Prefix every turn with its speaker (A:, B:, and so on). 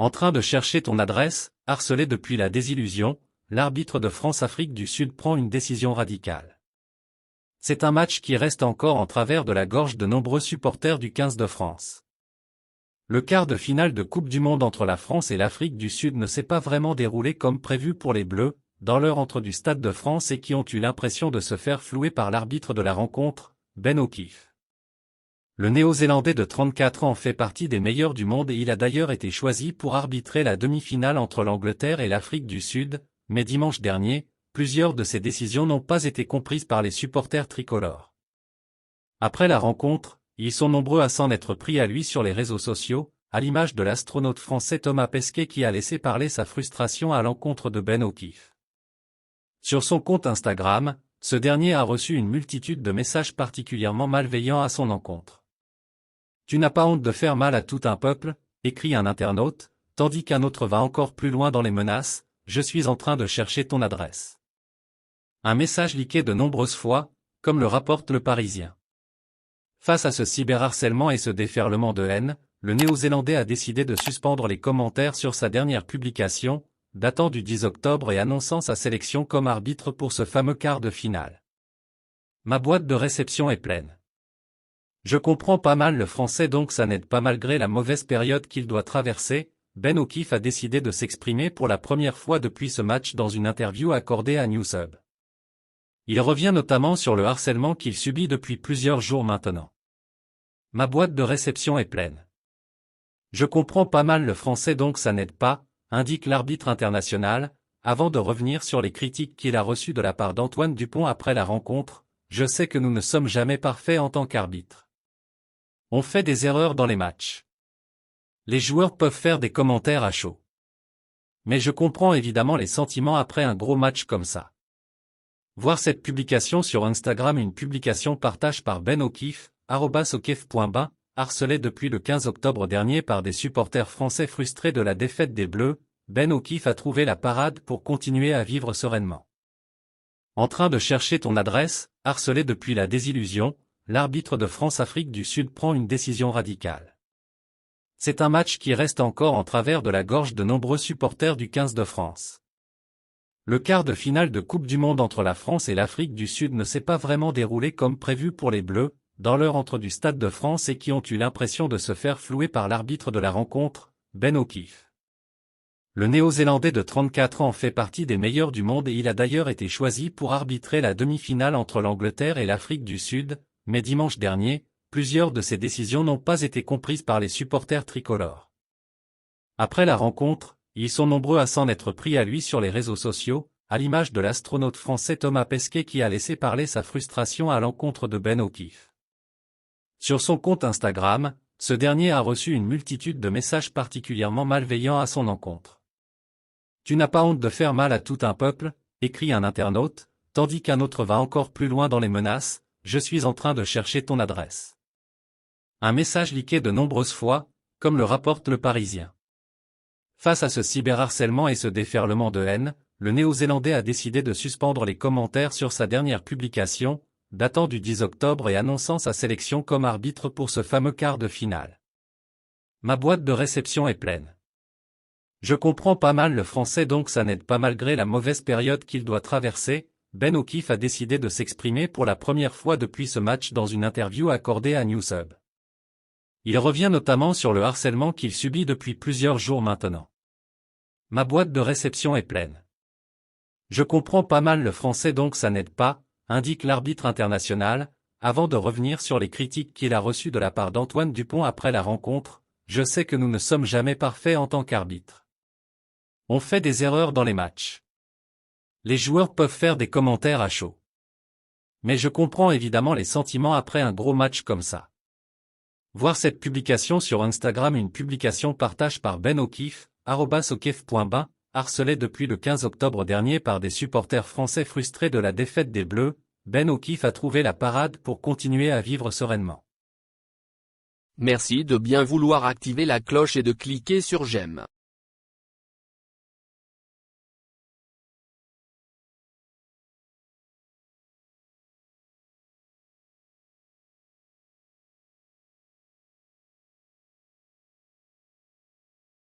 A: En train de chercher ton adresse, harcelé depuis la désillusion, l'arbitre de France-Afrique du Sud prend une décision radicale. C'est un match qui reste encore en travers de la gorge de nombreux supporters du 15 de France. Le quart de finale de Coupe du Monde entre la France et l'Afrique du Sud ne s'est pas vraiment déroulé comme prévu pour les Bleus, dans l'heure entre du Stade de France et qui ont eu l'impression de se faire flouer par l'arbitre de la rencontre, Ben O'Keefe. Le Néo-Zélandais de 34 ans fait partie des meilleurs du monde et il a d'ailleurs été choisi pour arbitrer la demi-finale entre l'Angleterre et l'Afrique du Sud, mais dimanche dernier, plusieurs de ces décisions n'ont pas été comprises par les supporters tricolores. Après la rencontre, ils sont nombreux à s'en être pris à lui sur les réseaux sociaux, à l'image de l'astronaute français Thomas Pesquet qui a laissé parler sa frustration à l'encontre de Ben O'Keefe. Sur son compte Instagram, ce dernier a reçu une multitude de messages particulièrement malveillants à son encontre. Tu n'as pas honte de faire mal à tout un peuple, écrit un internaute, tandis qu'un autre va encore plus loin dans les menaces, je suis en train de chercher ton adresse. Un message leaké de nombreuses fois, comme le rapporte Le Parisien. Face à ce cyberharcèlement et ce déferlement de haine, le Néo-Zélandais a décidé de suspendre les commentaires sur sa dernière publication, datant du 10 octobre et annonçant sa sélection comme arbitre pour ce fameux quart de finale. Ma boîte de réception est pleine. Je comprends pas mal le français donc ça n'aide pas malgré la mauvaise période qu'il doit traverser. Ben O'Keefe a décidé de s'exprimer pour la première fois depuis ce match dans une interview accordée à Newshub. Il revient notamment sur le harcèlement qu'il subit depuis plusieurs jours maintenant. Ma boîte de réception est pleine. Je comprends pas mal le français donc ça n'aide pas, indique l'arbitre international, avant de revenir sur les critiques qu'il a reçues de la part d'Antoine Dupont après la rencontre. Je sais que nous ne sommes jamais parfaits en tant qu'arbitre. On fait des erreurs dans les matchs. Les joueurs peuvent faire des commentaires à chaud. Mais je comprends évidemment les sentiments après un gros match comme ça. Voir cette publication sur Instagram, une publication partage par Ben O'Keefe, @O'Keefe.ba, harcelé depuis le 15 octobre dernier par des supporters français frustrés de la défaite des Bleus. Ben O'Keefe a trouvé la parade pour continuer à vivre sereinement. En train de chercher ton adresse, harcelé depuis la désillusion, l'arbitre de France-Afrique du Sud prend une décision radicale. C'est un match qui reste encore en travers de la gorge de nombreux supporters du 15 de France. Le quart de finale de Coupe du Monde entre la France et l'Afrique du Sud ne s'est pas vraiment déroulé comme prévu pour les Bleus, dans l'heure entre du Stade de France et qui ont eu l'impression de se faire flouer par l'arbitre de la rencontre, Ben O'Keefe. Le Néo-Zélandais de 34 ans fait partie des meilleurs du monde et il a d'ailleurs été choisi pour arbitrer la demi-finale entre l'Angleterre et l'Afrique du Sud, mais dimanche dernier, plusieurs de ces décisions n'ont pas été comprises par les supporters tricolores. Après la rencontre, ils sont nombreux à s'en être pris à lui sur les réseaux sociaux, à l'image de l'astronaute français Thomas Pesquet qui a laissé parler sa frustration à l'encontre de Ben O'Keefe. Sur son compte Instagram, ce dernier a reçu une multitude de messages particulièrement malveillants à son encontre. Tu n'as pas honte de faire mal à tout un peuple, écrit un internaute, tandis qu'un autre va encore plus loin dans les menaces, je suis en train de chercher ton adresse. Un message leaké de nombreuses fois, comme le rapporte Le Parisien. Face à ce cyberharcèlement et ce déferlement de haine, le Néo-Zélandais a décidé de suspendre les commentaires sur sa dernière publication, datant du 10 octobre et annonçant sa sélection comme arbitre pour ce fameux quart de finale. Ma boîte de réception est pleine. Je comprends pas mal le français donc ça n'aide pas malgré la mauvaise période qu'il doit traverser. Ben O'Keefe a décidé de s'exprimer pour la première fois depuis ce match dans une interview accordée à Newshub. Il revient notamment sur le harcèlement qu'il subit depuis plusieurs jours maintenant. Ma boîte de réception est pleine. Je comprends pas mal le français donc ça n'aide pas, indique l'arbitre international, avant de revenir sur les critiques qu'il a reçues de la part d'Antoine Dupont après la rencontre. Je sais que nous ne sommes jamais parfaits en tant qu'arbitre. On fait des erreurs dans les matchs. Les joueurs peuvent faire des commentaires à chaud. Mais je comprends évidemment les sentiments après un gros match comme ça. Voir cette publication sur Instagram, une publication partage par Ben O'Keefe, @O'Keefe.ba, harcelé depuis le 15 octobre dernier par des supporters français frustrés de la défaite des Bleus. Ben O'Keefe a trouvé la parade pour continuer à vivre sereinement.
B: Merci de bien vouloir activer la cloche et de cliquer sur j'aime.